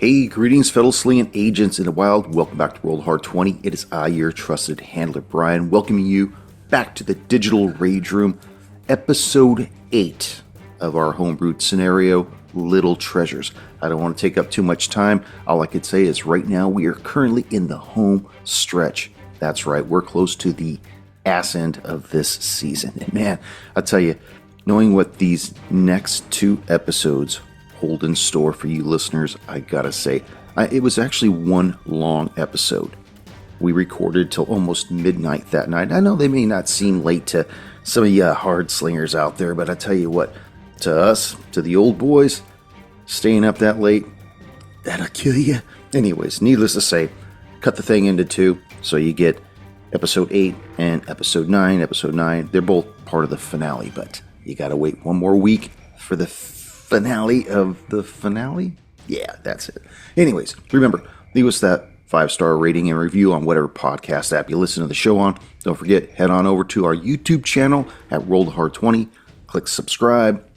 Hey, greetings, fellow slinging agents in the wild. Welcome back to Roll Hard 20. It is I, your trusted handler, Brian, welcoming you back to the Digital Rage Room, episode 8 of our homebrewed scenario, Little Treasures. I don't want to take up too much time. All I could say is right now we are currently in the home stretch. That's right, we're close to the ass end of this season. And man, I'll tell you, knowing what these next 2 episodes hold in store for you listeners, I gotta say, it was actually one long episode. We recorded till almost midnight that night. I know they may not seem late to some of you hard slingers out there, but I tell you what, to us, to the old boys, staying up that late, that'll kill you. Anyways, needless to say, cut the thing into 2, so you get episode 8 and episode 9. Episode 9, they're both part of the finale, but you gotta wait one more week for the finale of the finale? Yeah, that's it. Anyways, remember, leave us that 5-star rating and review on whatever podcast app you listen to the show on. Don't forget, head on over to our YouTube channel at RolledHard20. Click subscribe.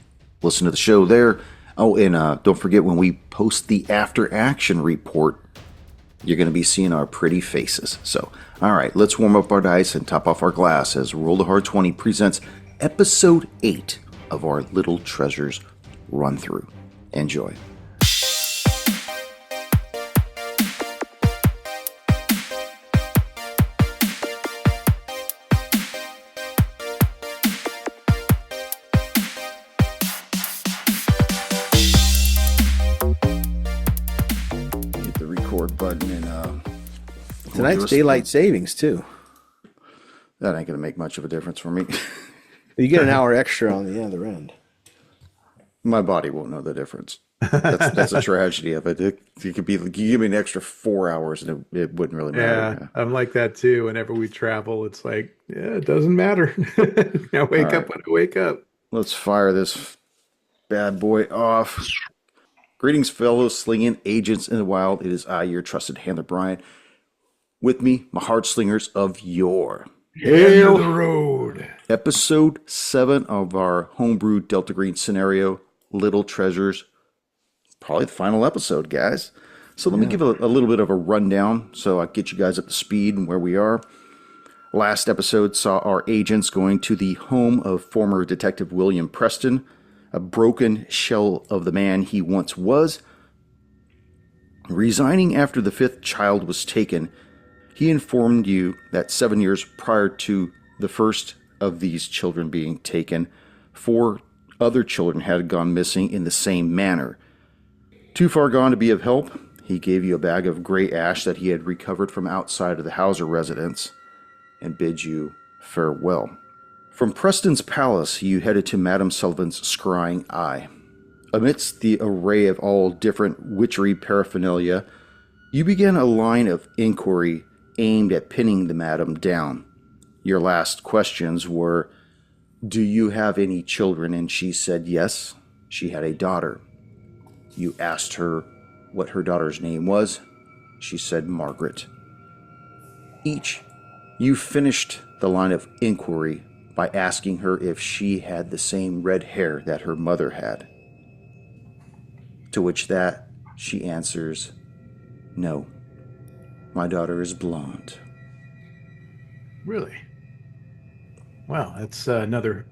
Listen to the show there. Oh, and don't forget, when we post the after action report, you're going to be seeing our pretty faces. So, all right, let's warm up our dice and top off our glass as RolledHard20 presents episode 8 of our Little Treasures run through. Enjoy. Hit the record button and tonight's daylight savings too. That ain't gonna make much of a difference for me. You get an hour extra on the other end. My body won't know the difference. That's a tragedy of it. It could be, you give me an extra 4 hours and it wouldn't really matter. Yeah, I'm like that too. Whenever we travel, it's like, yeah, it doesn't matter. I wake up when I wake up. Let's fire this bad boy off. Greetings, fellow slinging agents in the wild. It is I, your trusted handler, Brian. With me, my heart slingers of yore. Hail the road. Episode 7 of our homebrewed Delta Green scenario, Little Treasures. Probably the final episode, guys. So let me give a little bit of a rundown so I get you guys up to speed and where we are. Last episode saw our agents going to the home of former Detective William Preston, a broken shell of the man he once was. Resigning after the 5th child was taken, he informed you that 7 years prior to the first of these children being taken, 4 other children had gone missing in the same manner. Too far gone to be of help, he gave you a bag of gray ash that he had recovered from outside of the Hauser residence and bid you farewell. From Preston's palace, you headed to Madame Sullivan's scrying eye. Amidst the array of all different witchery paraphernalia, you began a line of inquiry aimed at pinning the madam down. Your last questions were, do you have any children? And she said yes, she had a daughter. You asked her what her daughter's name was. She said Margaret. You finished the line of inquiry by asking her if she had the same red hair that her mother had. To which she answers, no, my daughter is blonde. Really? Wow, that's another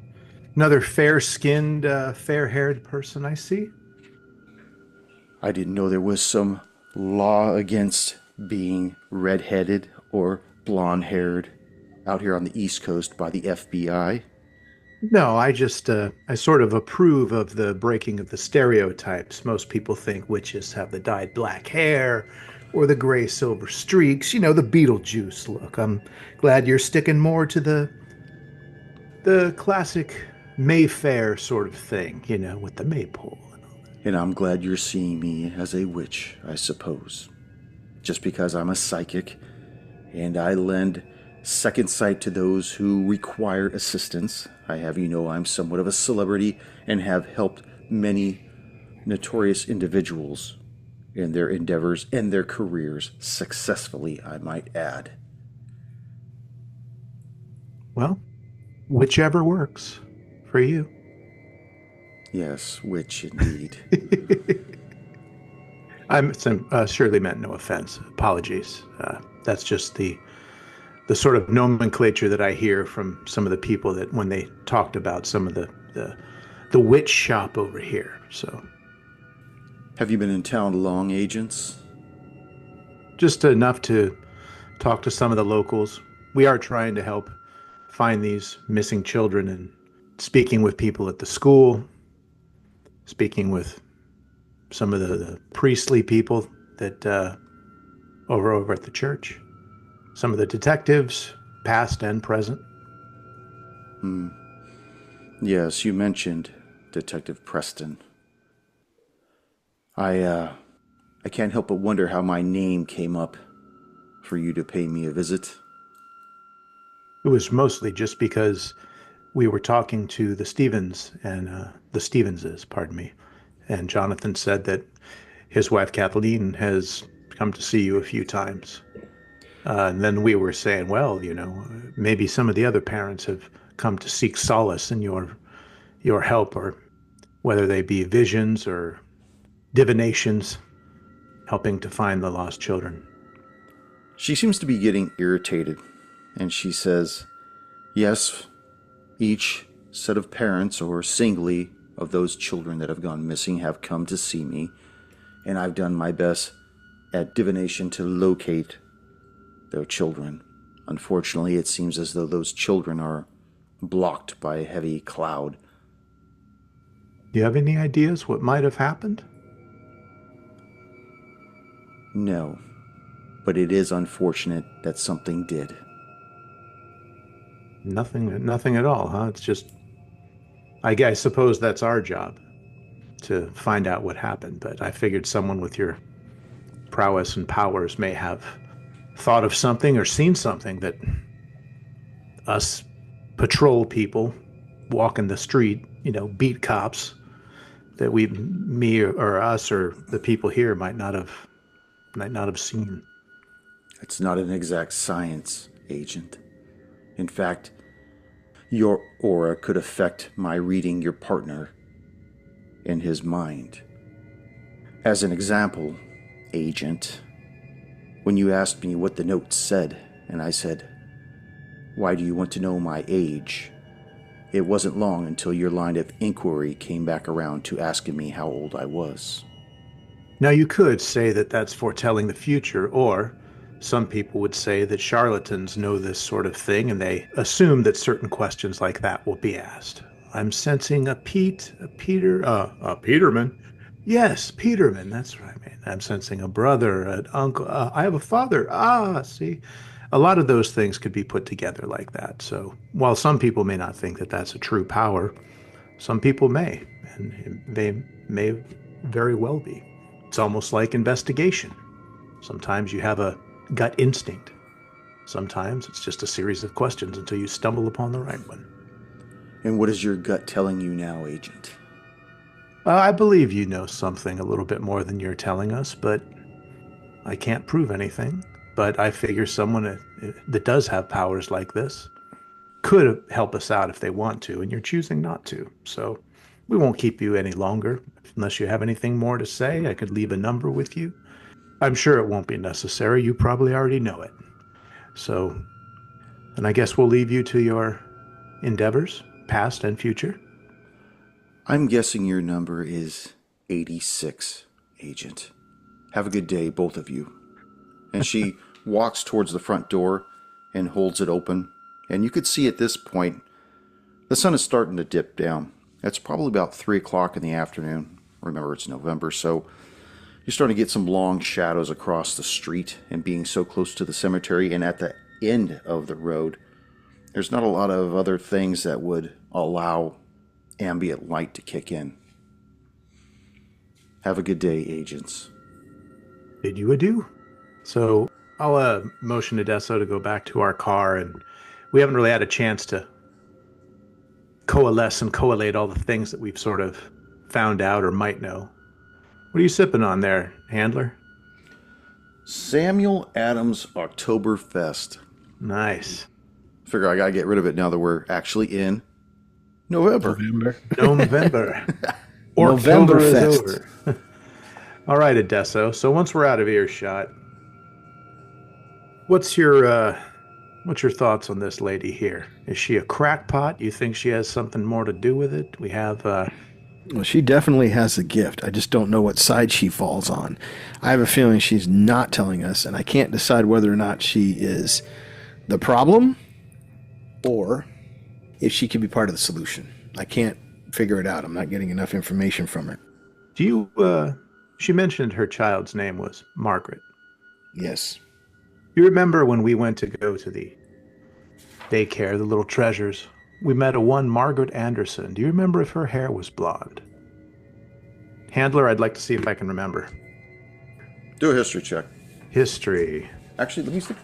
fair-skinned, fair-haired person I see. I didn't know there was some law against being red-headed or blonde-haired out here on the East Coast by the FBI. No, I sort of approve of the breaking of the stereotypes. Most people think witches have the dyed black hair or the gray silver streaks, the Beetlejuice look. I'm glad you're sticking more to the classic Mayfair sort of thing, with the maypole and all that. And I'm glad you're seeing me as a witch, I suppose. Just because I'm a psychic and I lend second sight to those who require assistance. I have you know I'm somewhat of a celebrity and have helped many notorious individuals in their endeavors and their careers successfully, I might add. Well, whichever works for you. Yes, which indeed. I'm surely meant no offense. Apologies. That's just the sort of nomenclature that I hear from some of the people that when they talked about some of the witch shop over here. So Have you been in town long, agents? just enough to talk to some of the locals. We are trying to help find these missing children and speaking with people at the school, speaking with some of the priestly people that over at the church, some of the detectives, past and present. Yes, you mentioned Detective Preston. I can't help but wonder how my name came up for you to pay me a visit. It was mostly just because we were talking to the Stevens and the Stevenses, pardon me, and Jonathan said that his wife Kathleen has come to see you a few times. And then we were saying, well, maybe some of the other parents have come to seek solace in your help, or whether they be visions or divinations, helping to find the lost children. She seems to be getting irritated, and she says, yes, each set of parents or singly of those children that have gone missing have come to see me, and I've done my best at divination to locate their children. Unfortunately, it seems as though those children are blocked by a heavy cloud. Do you have any ideas what might have happened? No, but it is unfortunate that something did. Nothing at all, huh? It's just, I suppose that's our job to find out what happened, but I figured someone with your prowess and powers may have thought of something or seen something that us patrol people walking the street, beat cops, that me or us or the people here might not have seen. It's not an exact science, Agent. In fact, your aura could affect my reading your partner in his mind. As an example, Agent, when you asked me what the note said, and I said, why do you want to know my age? It wasn't long until your line of inquiry came back around to asking me how old I was. Now, you could say that that's foretelling the future, or some people would say that charlatans know this sort of thing and they assume that certain questions like that will be asked. I'm sensing a Peterman. Yes, Peterman, that's right, man. I'm sensing a brother, an uncle. I have a father. See? A lot of those things could be put together like that. So while some people may not think that that's a true power, some people may, and they may very well be. It's almost like investigation. Sometimes you have a gut instinct. Sometimes it's just a series of questions until you stumble upon the right one. And what is your gut telling you now, Agent? I believe you know something a little bit more than you're telling us, but I can't prove anything. But I figure someone that does have powers like this could help us out if they want to, and you're choosing not to. So we won't keep you any longer. Unless you have anything more to say, I could leave a number with you. I'm sure it won't be necessary. You probably already know it. So, and I guess we'll leave you to your endeavors, past and future. I'm guessing your number is 86, Agent. Have a good day, both of you. And she walks towards the front door and holds it open. And you could see at this point, the sun is starting to dip down. It's probably about 3 o'clock in the afternoon. Remember, it's November, so you're starting to get some long shadows across the street, and being so close to the cemetery and at the end of the road, there's not a lot of other things that would allow ambient light to kick in. Have a good day, agents. Bid you adieu. So I'll motion to Deso to go back to our car, and we haven't really had a chance to coalesce and collate all the things that we've sort of found out or might know. What are you sipping on there, handler? Samuel Adams Oktoberfest. Nice. Figure I gotta get rid of it now that we're actually in November. November. November October is Fest. over. All right, Adesso. So once we're out of earshot, what's your thoughts on this lady here? Is she a crackpot? You think she has something more to do with it? We have Well, she definitely has a gift. I just don't know what side she falls on. I have a feeling she's not telling us, and I can't decide whether or not she is the problem or if she could be part of the solution. I can't figure it out. I'm not getting enough information from her. do you she mentioned her child's name was Margaret. Yes. You remember when we went to go to the daycare, the little treasures? We met a one Margaret Anderson. Do you remember if her hair was blonde? Handler, I'd like to see if I can remember. Do a history check. History. Actually, let me see.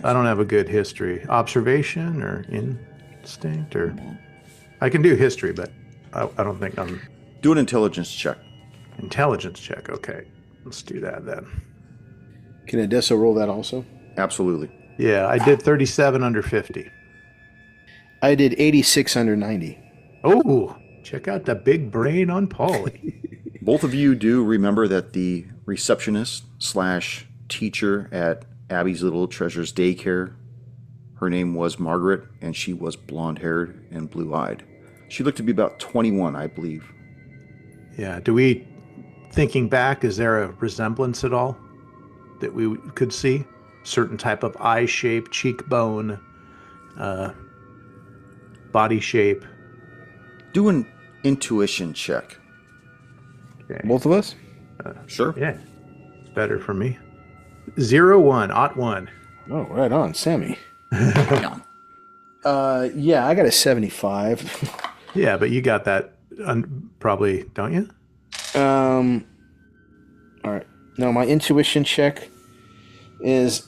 I don't have a good history. Observation or instinct or... I can do history, but I don't think I'm... Do an intelligence check. Intelligence check, okay. Let's do that then. Can Adesso roll that also? Absolutely. Yeah, I did 37 under 50. I did 86 under 90. Oh, check out the big brain on Paulie. Both of you do remember that the receptionist slash teacher at Abby's Little Treasures daycare, her name was Margaret, and she was blonde-haired and blue-eyed. She looked to be about 21, I believe. Yeah, thinking back, is there a resemblance at all that we could see? Certain type of eye shape, cheekbone, body shape. Do an intuition check. Okay. Both of us? Sure. Yeah, it's better for me. 01, ot 1. Oh, right on. Sammy. Yeah. Yeah, I got a 75. Yeah, but you got that probably, don't you? All right. Now, my intuition check is,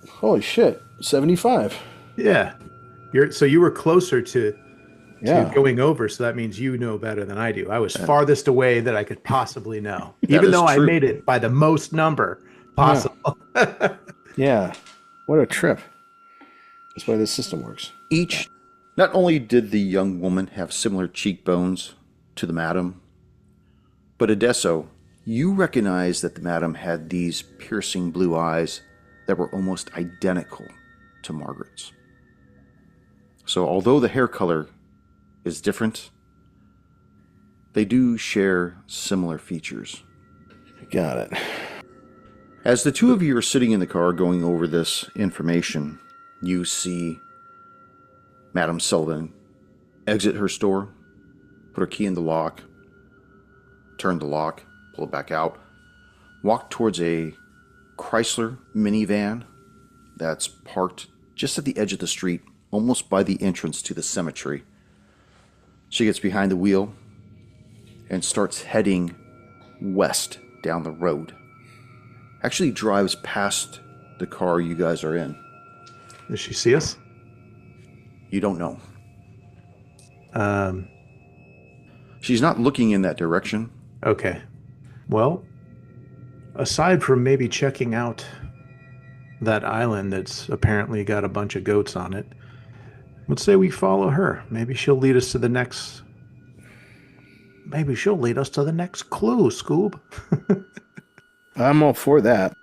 holy shit, 75. Yeah. So you were closer to Yeah. going over, so that means you know better than I do. I was farthest away that I could possibly know, even is though I true. made it by the most number possible. Yeah. What a trip. That's why this system works. Not only did the young woman have similar cheekbones to the madam, but Adesso, you recognize that the madam had these piercing blue eyes that were almost identical to Margaret's. So although the hair color is different, they do share similar features. Got it. As the two of you are sitting in the car going over this information, you see Madame Sullivan exit her store, put her key in the lock, turn the lock, pull it back out, walk towards a Chrysler minivan that's parked just at the edge of the street, almost by the entrance to the cemetery. She gets behind the wheel and starts heading west down the road. Actually drives past the car you guys are in. Does she see us? You don't know. She's not looking in that direction. Okay. Well, aside from maybe checking out that island that's apparently got a bunch of goats on it, let's say we follow her. Maybe she'll lead us to the next... Maybe she'll lead us to the next clue, Scoob. I'm all for that.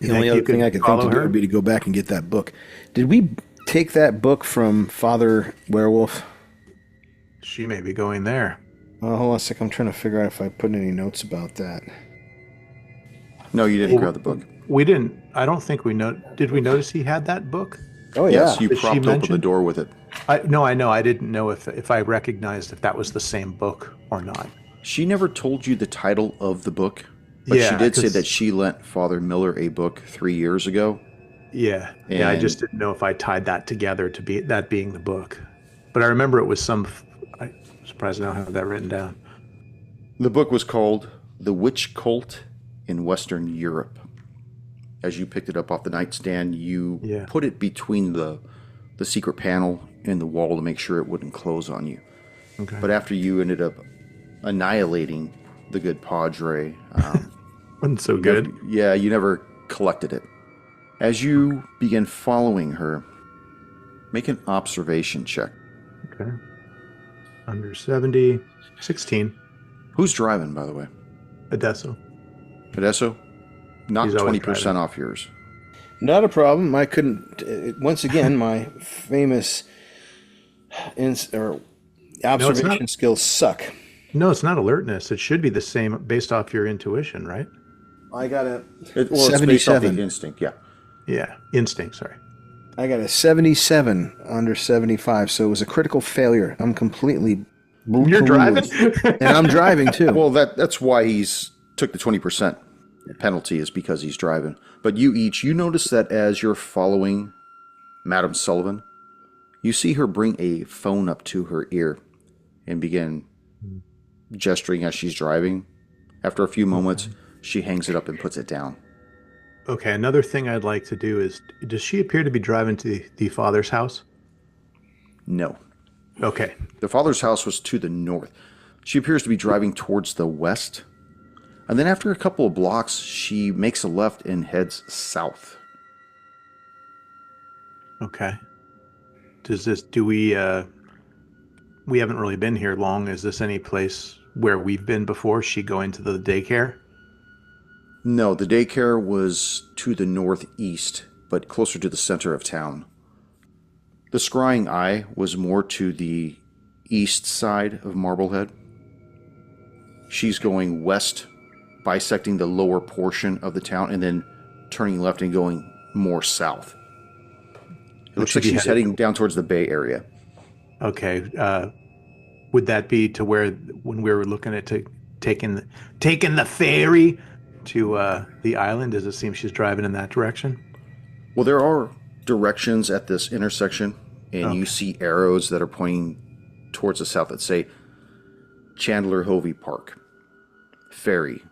The only other thing I could think to do her? would be to go back and get that book. Did we take that book from Father Werewolf? She may be going there. Hold on a second. I'm trying to figure out if I put any notes about that. No, you didn't grab the book. We didn't. I don't think we know. Did we notice he had that book? Oh, yeah. Yes, you Did she propped open the mention? door with it. No, I know. I didn't know if I recognized if that was the same book or not. She never told you the title of the book, but Yeah, she did say 'cause- that she lent Father Miller a book 3 years ago. Yeah. Yeah, I And- just didn't know if I tied that together to be that being the book. But I remember it was I'm surprised I don't have that written down. The book was called The Witch Cult in Western Europe. As you picked it up off the nightstand, you Yeah. put it between the secret panel in the wall to make sure it wouldn't close on you. Okay. But after you ended up annihilating the good Padre, Wasn't so good. you never collected it. As you begin following her, make an observation check. Okay. Under 70, 16. Who's driving, by the way? Adesso. Pedesso, knock He's always 20% driving. off yours. Not a problem. I couldn't. Once again, my famous observation skills suck. No, it's not alertness. It should be the same based off your intuition, right? I got a It's based off the 77. instinct, yeah. Yeah, instinct. Sorry. I got a 77 under 75, so it was a critical failure. I'm completely. You're driving, and I'm driving too. Well, that's why he's took the 20% penalty, is because he's driving. But you notice that as you're following Madame Sullivan, you see her bring a phone up to her ear and begin gesturing as she's driving. After a few moments, she hangs it up and puts it down. Okay, another thing I'd like to do is, does she appear to be driving to the father's house? No. Okay. The father's house was to the north. She appears to be driving towards the west. And then after a couple of blocks, she makes a left and heads south. Okay. Do we haven't really been here long. Is this any place where we've been before? She go into the daycare? No, the daycare was to the northeast, but closer to the center of town. The scrying eye was more to the east side of Marblehead. She's going west, bisecting the lower portion of the town, and then turning left and going more south. It looks like she's heading down towards the Bay Area. Okay. Would that be to where, when we were looking at taking the ferry to the island, does it seem she's driving in that direction? Well, there are directions at this intersection, and you see arrows that are pointing towards the south that say Chandler Hovey Park, Ferry.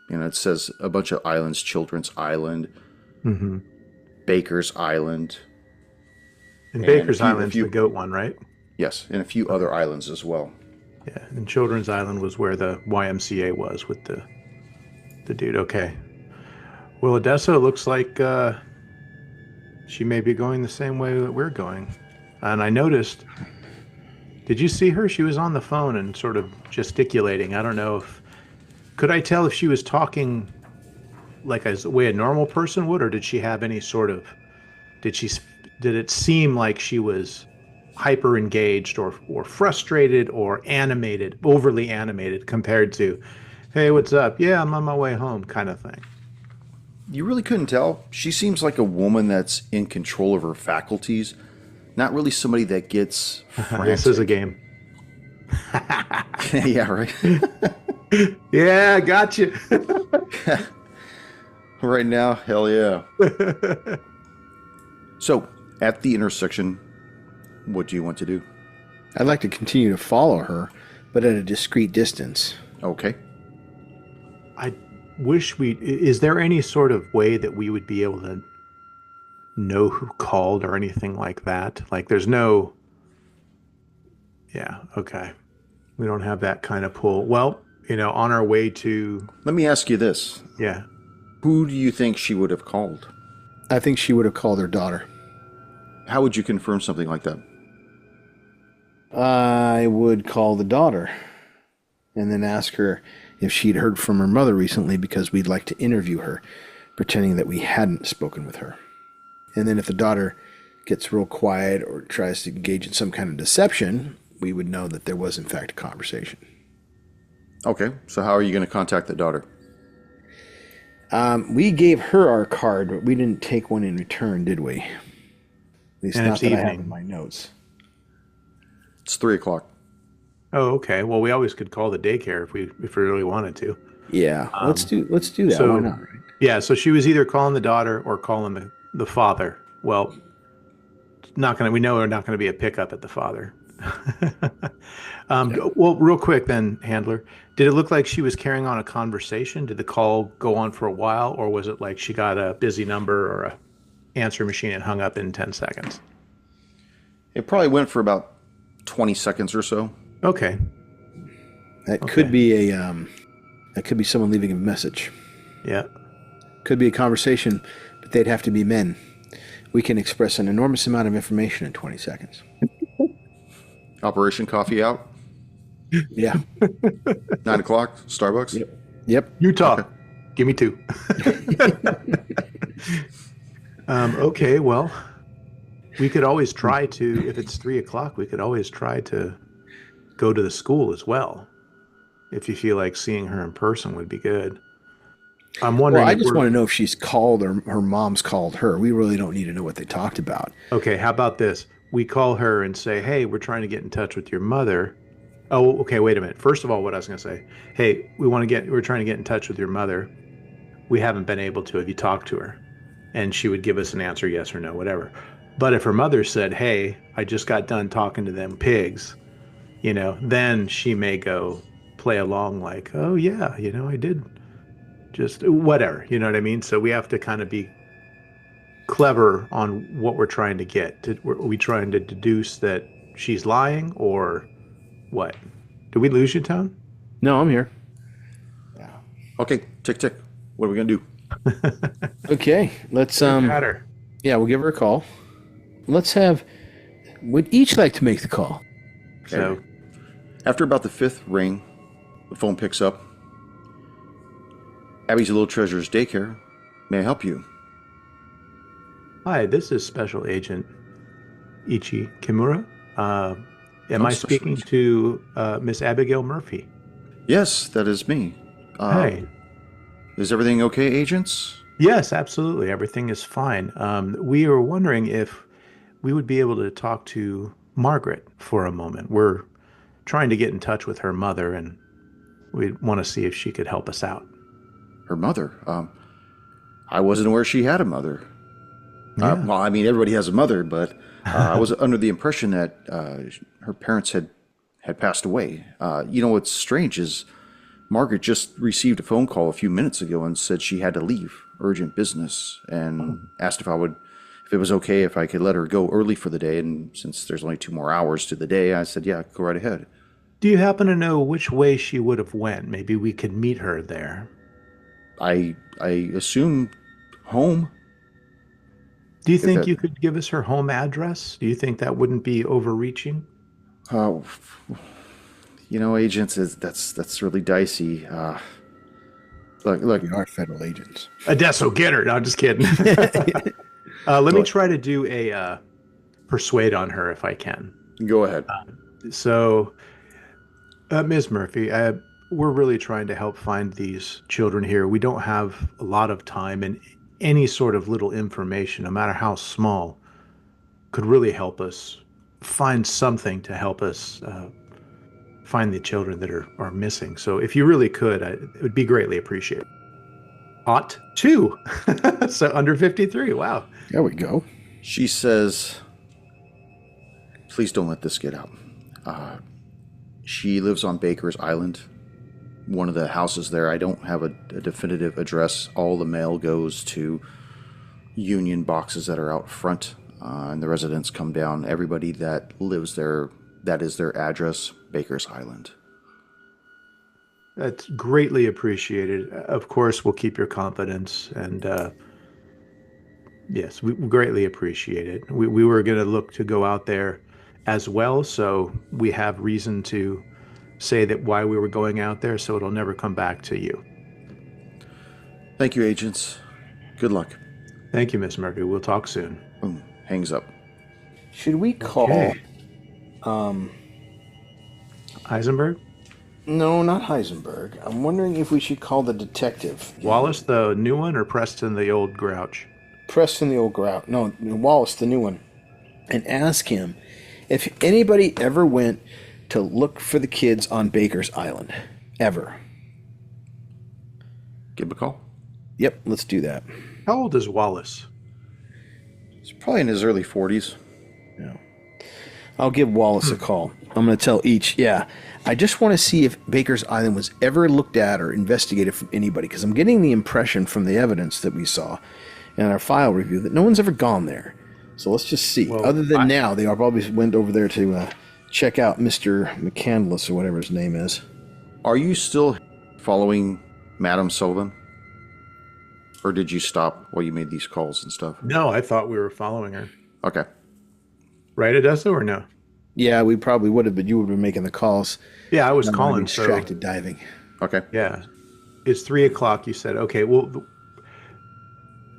You know, it says a bunch of islands, Children's Island, Baker's Island. And Baker's Island's the goat one, right? Yes, and a few other islands as well. Yeah, and Children's Island was where the YMCA was with the dude. Okay. Well, Odessa looks like she may be going the same way that we're going. And I noticed, did you see her? She was on the phone and sort of gesticulating. I don't know if, could I tell if she was talking like as the way a normal person would, or did she have any sort of, did it seem like she was hyper engaged or frustrated or animated, overly animated compared to, hey, what's up? Yeah, I'm on my way home kind of thing. You really couldn't tell. She seems like a woman that's in control of her faculties, not really somebody that gets frantic. This is a game. Yeah, right. Yeah, gotcha. Right now, hell yeah. So, at the intersection, what do you want to do? I'd like to continue to follow her, but at a discreet distance. Okay. I wish is there any sort of way that we would be able to know who called or anything like that? Like there's no, yeah, okay. We don't have that kind of pull. Well, on our way to... Let me ask you this. Yeah. Who do you think she would have called? I think she would have called her daughter. How would you confirm something like that? I would call the daughter and then ask her if she'd heard from her mother recently, because we'd like to interview her, pretending that we hadn't spoken with her. And then if the daughter gets real quiet or tries to engage in some kind of deception, we would know that there was in fact a conversation. Okay, so how are you going to contact the daughter? We gave her our card, but we didn't take one in return, did we? At least And not it's that I have evening. in my notes. It's 3:00. Oh, okay. Well, we always could call the daycare if we really wanted to. Yeah, let's do that. so- Why not? Right? Yeah, so she was either calling the daughter or calling the father. Well, we know we're not going to be a pickup at the father. Well, real quick then, handler, did it look like she was carrying on a conversation? Did the call go on for a while, or was it like she got a busy number or a answer machine and hung up in 10 seconds? It probably went for about 20 seconds or so. Okay. That could be that could be someone leaving a message. Yeah. Could be a conversation, but they'd have to be men. We can express an enormous amount of information in 20 seconds. Operation Coffee Out, Yeah. 9 o'clock, Starbucks. Yep. Yep. Utah. Okay. Give me 2. Okay, well, we could always try to, if it's 3 o'clock, we could always try to go to the school as well. If you feel like seeing her in person would be good. I'm Well, wondering I if just we're want to know if she's called or her mom's called her. We really don't need to know what they talked about. okay. How about this? We call her and say, "Hey, we're trying to get in touch with your mother." Oh, okay. Wait a minute. First of all, what I was going to say, hey, we're trying to get in touch with your mother. We haven't been able to. Have you talked to her? And she would give us an answer, yes or no, whatever. But if her mother said, "Hey, I just got done talking to them pigs," then she may go play along like, "Oh yeah, I did just whatever." You know what I mean? So we have to kind of be clever on what we're trying to get. Are we trying to deduce that she's lying or what? Did we lose you, Tone? No, I'm here. Okay, tick tick. What are we gonna do? Okay, let's Got her. yeah, we'll give her a call. We'd each like to make the call. So After about the 5th ring, the phone picks up. Abby's Little Treasures Daycare. May I help you? hi, this is Special Agent Ichi Kimura. Am I Special speaking agent. to Miss Abigail Murphy? Yes, that is me. Hi. Is everything okay, agents? Yes, absolutely. Everything is fine. We were wondering if we would be able to talk to Margaret for a moment. We're trying to get in touch with her mother, and we want to see if she could help us out. Her mother. I wasn't aware she had a mother. Yeah. Well, I mean, everybody has a mother, but I was under the impression that her parents had passed away. What's strange is Margaret just received a phone call a few minutes ago and said she had to leave, urgent business, and asked if it was okay if I could let her go early for the day. And since there's only 2 more hours to the day, I said, yeah, go right ahead. Do you happen to know which way she would have went? Maybe we could meet her there. I assume home. Do you If think that, you could give us her home address? Do you think that wouldn't be overreaching? uh, agents that's really dicey. Look. We are federal agents. Adesso, get her. No, I'm just kidding. Let me try to do a persuade on her if I can. Go ahead. So, Ms. Murphy, we're really trying to help find these children here. We don't have a lot of time, and any sort of little information, no matter how small, could really help us find something to help us find the children that are missing. So if you really could, it would be greatly appreciated. Ought to. So under 53. Wow. There we go. She says, please don't let this get out. She lives on Baker's Island, one of the houses there. I don't have a definitive address. All the mail goes to union boxes that are out front, and the residents come down. Everybody that lives there, that is their address, Baker's Island. That's greatly appreciated. Of course, we'll keep your confidence, and yes, we greatly appreciate it. We were going to look to go out there as well, so we have reason to say that why we were going out there, so it'll never come back to you. Thank you, agents. Good luck. Thank you, Miss Murphy. We'll talk soon. Boom. Hangs up. Should we call Okay. Eisenberg? No, not Heisenberg. I'm wondering if we should call the detective. Wallace, the new one, or Preston, the old grouch? Preston, the old grout. No, Wallace, the new one. And ask him if anybody ever went to look for the kids on Baker's Island. Ever. Give him a call. Yep, let's do that. How old is Wallace? He's probably in his early 40s. Yeah. I'll give Wallace a call. I'm going to tell each, yeah, I just want to see if Baker's Island was ever looked at or investigated from anybody, because I'm getting the impression from the evidence that we saw in our file review that no one's ever gone there. So let's just see. Well, Other than now, they probably went over there to check out Mr. McCandless or whatever his name is. Are you still following Madame Sullivan? Or did you stop while you made these calls and stuff? No, I thought we were following her. Okay. Right, Adesso, or no? Yeah, we probably would have, but you would have been making the calls. Yeah, I was I'm calling. already distracted diving. Okay. Yeah. it's 3 o'clock. You said, okay, well,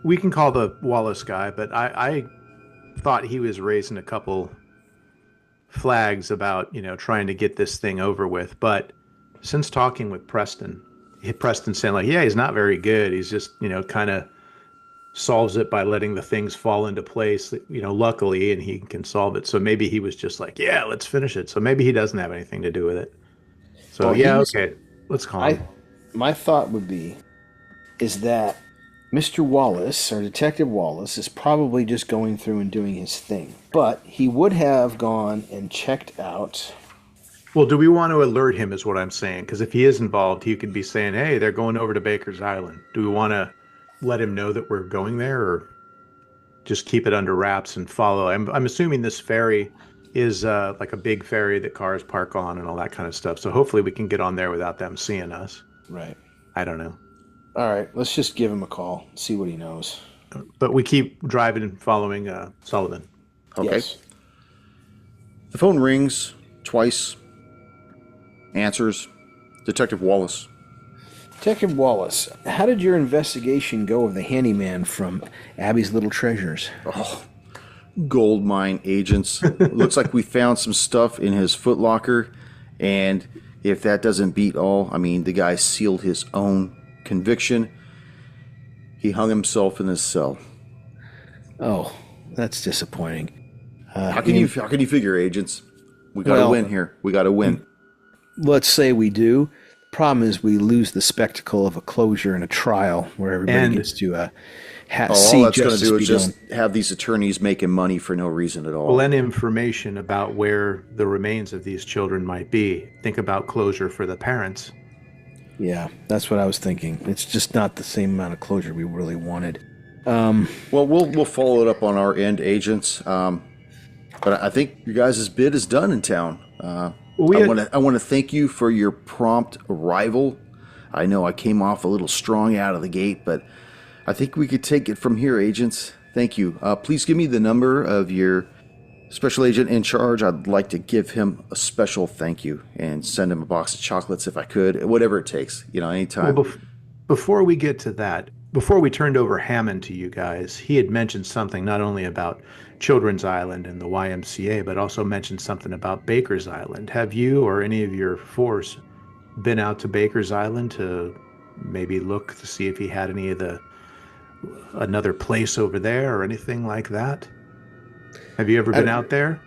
we can call the Wallace guy, but I thought he was raising a couple flags about, trying to get this thing over with. But since talking with Preston saying like, yeah, he's not very good. He's just, kind of solves it by letting the things fall into place, luckily, and he can solve it. So maybe he was just like, yeah, let's finish it. So maybe he doesn't have anything to do with it. So Well, yeah, okay, let's call him. My thought would be is that Mr. Wallace or Detective Wallace is probably just going through and doing his thing, but he would have gone and checked out. Well, do we want to alert him is what I'm saying, because if he is involved, he could be saying, hey, they're going over to Baker's Island. Do we want to let him know that we're going there, or just keep it under wraps and follow? I'm assuming this ferry is like a big ferry that cars park on and all that kind of stuff. So hopefully we can get on there without them seeing us. Right. I don't know. All right, let's just give him a call, see what he knows. But we keep driving and following Sullivan. Okay. Yes. The phone rings twice. Answers. Detective Wallace. Detective Wallace, how did your investigation go of the handyman from Abby's Little Treasures? Oh, gold mine agents. Looks like we found some stuff in his footlocker, and if that doesn't beat all, I mean, the guy sealed his own conviction. He hung himself in his cell. Oh, that's disappointing. How can you figure, agents? We got to win here. We got to win. Let's say we do. The problem is we lose the spectacle of a closure and a trial where everybody gets to all see that's going to justice do be is just done. have these attorneys making money for no reason at all. Well, and information about where the remains of these children might be. Think about closure for the parents. Yeah, that's what I was thinking. It's just not the same amount of closure we really wanted. Well, we'll follow it up on our end, agents. But I think your guys' bid is done in town. I want to thank you for your prompt arrival. I know I came off a little strong out of the gate, but I think we could take it from here, agents. Thank you. Please give me the number of your special agent in charge. I'd like to give him a special thank you and send him a box of chocolates if I could, whatever it takes, anytime. Well, before we get to that, before we turned over Hammond to you guys, he had mentioned something not only about Children's Island and the YMCA, but also mentioned something about Baker's Island. Have you or any of your force been out to Baker's Island to maybe look to see if he had any of another place over there or anything like that? Have you ever been out there?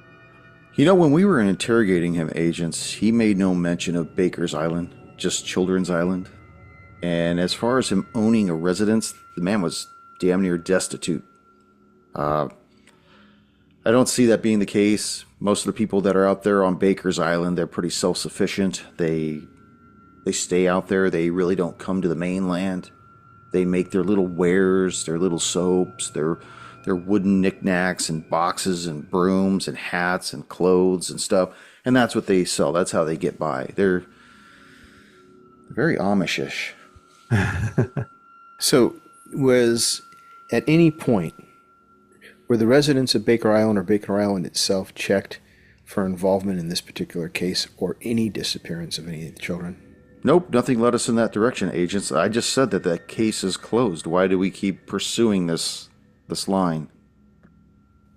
When we were interrogating him, agents, he made no mention of Baker's Island, just Children's Island. And as far as him owning a residence, the man was damn near destitute. I don't see that being the case. Most of the people that are out there on Baker's Island, they're pretty self-sufficient. They stay out there. They really don't come to the mainland. They make their little wares, their little soaps, their wooden knickknacks and boxes and brooms and hats and clothes and stuff. And that's what they sell. That's how they get by. They're very Amishish. So, was at any point were the residents of Baker Island or Baker Island itself checked for involvement in this particular case or any disappearance of any of the children? Nope, nothing led us in that direction, agents. I just said that case is closed. Why do we keep pursuing this line?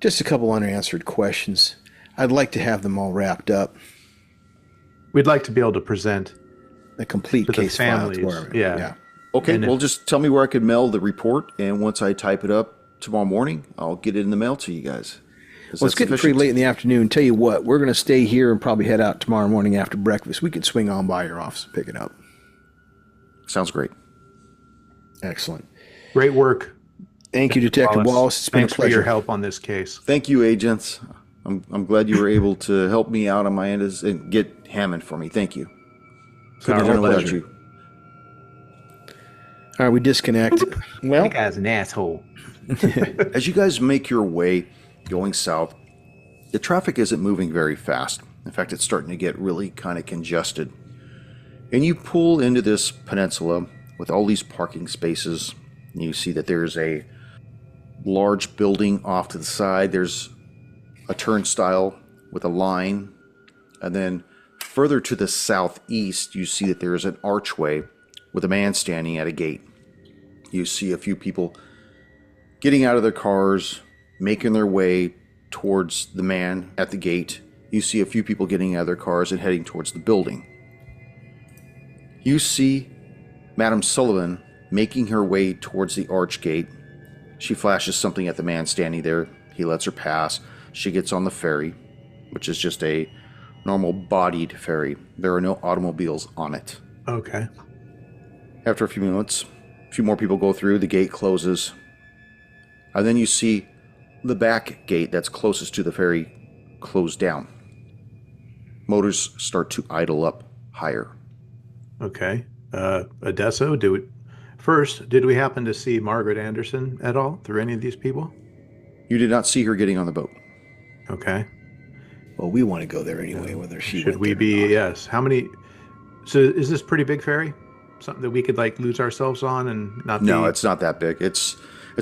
Just a couple unanswered questions. I'd like to have them all wrapped up. We'd like to be able to present A complete to the case file. families. Yeah. Okay, And well, just tell me where I could mail the report, and once I type it up tomorrow morning, I'll get it in the mail to you guys. Well, it's getting pretty late in the afternoon. Tell you what, we're going to stay here and probably head out tomorrow morning after breakfast. We could swing on by your office and pick it up. Sounds great. Excellent. Great work. Thank you, Detective Wallace. It's been Thanks a pleasure. for your help on this case. Thank you, agents. I'm glad you were able to help me out on my end and get Hammond for me. Thank you. Couldn't have done it without you. All right, we disconnect. Well, That guy's an asshole. As you guys make your way going south, the traffic isn't moving very fast. In fact, it's starting to get really kind of congested. And you pull into this peninsula with all these parking spaces. And you see that there's a large building off to the side. There's a turnstile with a line. And then further to the southeast, you see that there's an archway with a man standing at a gate. You see a few people getting out of their cars, making their way towards the man at the gate. You see a few people getting out of their cars and heading towards the building. You see Madame Sullivan making her way towards the arch gate. She flashes something at the man standing there. He lets her pass. She gets on the ferry, which is just a normal bodied ferry. There are no automobiles on it. Okay. After a few minutes, a few more people go through. The gate closes. And then you see the back gate that's closest to the ferry close down. Motors start to idle up higher. Okay. Adesso, did we happen to see Margaret Anderson at all through any of these people? You did not see her getting on the boat. Okay. Well, we want to go there anyway, whether she Should went we there or be, not. yes. How many, so is this pretty big ferry? Something that we could like lose ourselves on and not No, be... it's not that big. It's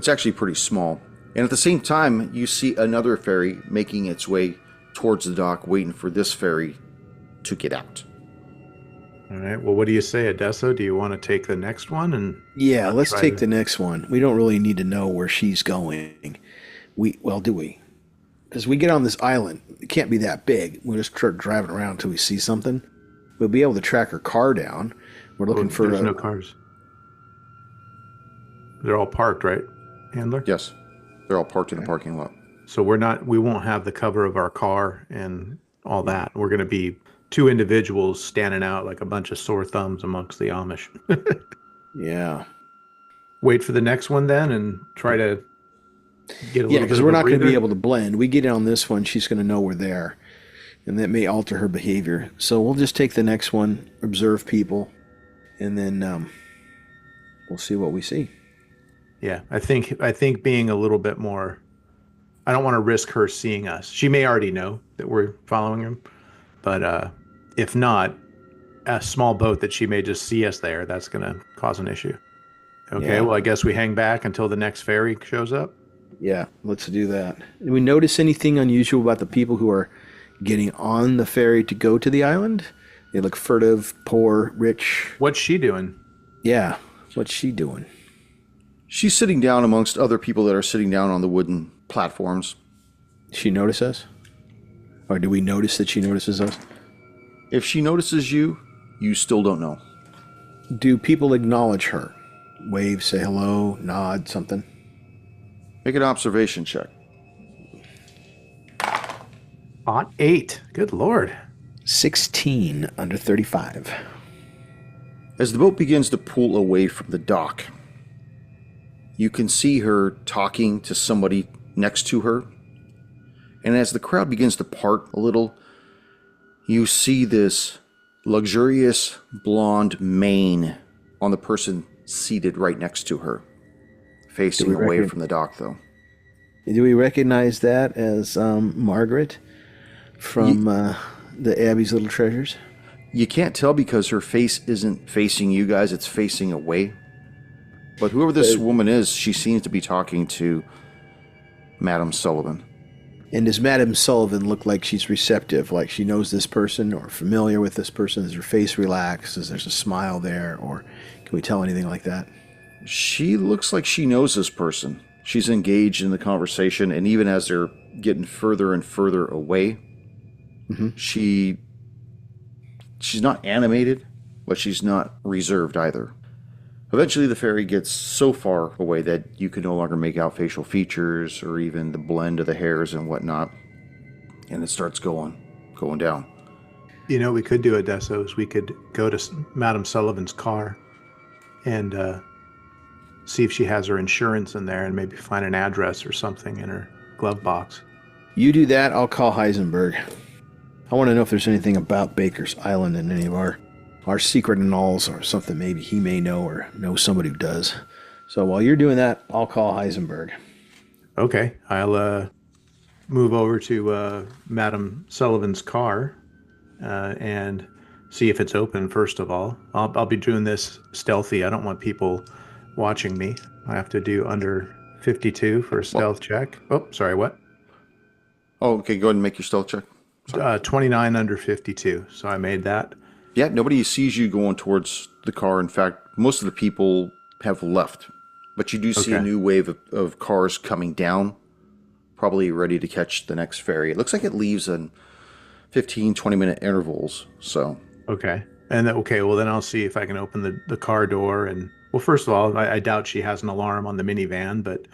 actually pretty small. And at the same time, you see another ferry making its way towards the dock, waiting for this ferry to get out. All right. Well, what do you say, Adesso? Do you want to take the next one? And Yeah, let's try take to- the next one. We don't really need to know where she's going. Do we? Because we get on this island, it can't be that big. We'll just start driving around until we see something. We'll be able to track her car down. We're looking for There's no cars. They're all parked, right, Handler? Yes, they're all parked in the parking lot. So we won't have the cover of our car and all that. We're going to be two individuals standing out like a bunch of sore thumbs amongst the Amish. Yeah. Wait for the next one then and try to get a Yeah, little because bit we're of a not going to be breather. able to blend. We get in on this one, she's going to know we're there. And that may alter her behavior. So we'll just take the next one, observe people, and then we'll see what we see. Yeah, I think being a little bit more, I don't want to risk her seeing us. She may already know that we're following him, but if not, a small boat that she may just see us there, that's going to cause an issue. Okay, Yeah. well, I guess we hang back until the next ferry shows up. Yeah, let's do that. Did we notice anything unusual about the people who are getting on the ferry to go to the island? They look furtive, poor, rich. What's she doing? Yeah, what's she doing? She's sitting down amongst other people that are sitting down on the wooden platforms. Did she notice us? Or do we notice that she notices us? If she notices you, you still don't know. Do people acknowledge her? Wave, say hello, nod, something? Make an observation check. Hot 8. Good Lord. 16 under 35. As the boat begins to pull away from the dock, you can see her talking to somebody next to her. And as the crowd begins to part a little, you see this luxurious blonde mane on the person seated right next to her, facing away from the dock, though. Do we recognize that as Margaret from the Abby's Little Treasures? You can't tell because her face isn't facing you guys, it's facing away. But whoever this woman is, she seems to be talking to Madame Sullivan. And does Madame Sullivan look like she's receptive, like she knows this person or familiar with this person? Is her face relaxed? Is there a smile there? Or can we tell anything like that? She looks like she knows this person. She's engaged in the conversation, and even as they're getting further and further away, she's not animated, but she's not reserved either. Eventually, the ferry gets so far away that you can no longer make out facial features or even the blend of the hairs and whatnot, and it starts going down. You know, we could do a Desos. We could go to Madame Sullivan's car and see if she has her insurance in there and maybe find an address or something in her glove box. You do that, I'll call Heisenberg. I want to know if there's anything about Baker's Island in any of our secret annals or something maybe he may know or know somebody who does. So while you're doing that, I'll call Heisenberg. Okay, I'll move over to Madame Sullivan's car and see if it's open, first of all. I'll be doing this stealthy. I don't want people watching me. I have to do under 52 for a stealth check. Oh, sorry, what? Oh, okay, go ahead and make your stealth check. 29 under 52. So I made that. Yeah, nobody sees you going towards the car. In fact, most of the people have left. But you do see a Okay. new wave of cars coming down, probably ready to catch the next ferry. It looks like it leaves in 15, 20-minute intervals. So, Okay. And then, okay, well then I'll see if I can open the car door and well, first of all, I doubt she has an alarm on the minivan, but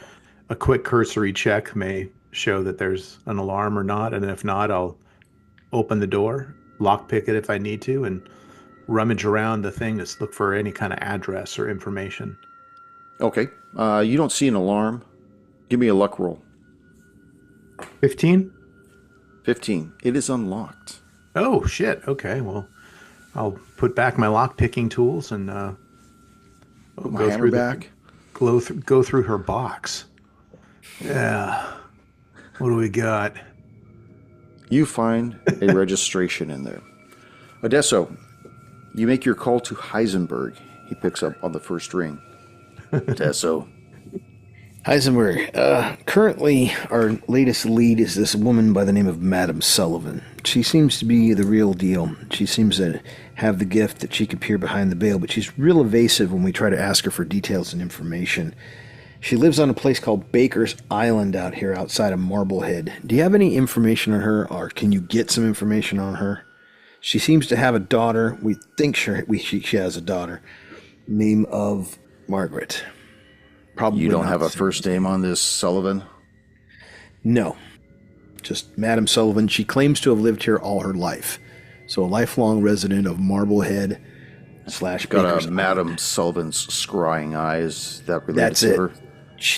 a quick cursory check may show that there's an alarm or not, and if not, I'll open the door, lockpick it if I need to, and rummage around the thing to look for any kind of address or information. okay. You don't see an alarm. Give me a luck roll. 15? 15. It is unlocked. Oh shit. Okay, well, I'll put back my lockpicking tools and Put my go hammer through back. go through her box. Yeah. What do we got? You find a registration in there. Odesso, you make your call to Heisenberg. He picks up on the first ring. Odesso. Heisenberg, currently our latest lead is this woman by the name of Madame Sullivan. She seems to be the real deal. She seems to have the gift that she can peer behind the veil, but she's real evasive when we try to ask her for details and information. She lives on a place called Baker's Island out here outside of Marblehead. Do you have any information on her, or can you get some information on her? She seems to have a daughter. We think she has a daughter. Name of Margaret. Probably You don't not have a the same. first name on this, Sullivan? No. Just Madame Sullivan. She claims to have lived here all her life. So a lifelong resident of Marblehead / Got Baker's a Island. Madame Sullivan's scrying eyes. That related That's to it. her.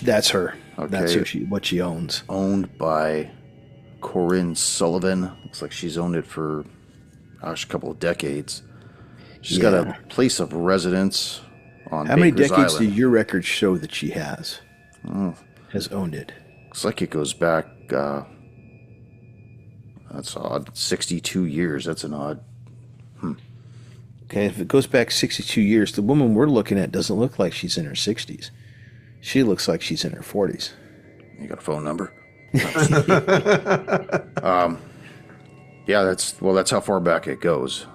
That's her. That's Okay. what she owns. Owned by Corinne Sullivan. Looks like she's owned it for, gosh, a couple of decades. She's got Yeah. a place of residence on How many Baker's decades do Island. your records show that she has owned it? Looks like it goes back, that's odd, 62 years. That's an odd. Okay, if it goes back 62 years, the woman we're looking at doesn't look like she's in her 60s. She looks like she's in her 40s. You got a phone number? Yeah, that's how far back it goes.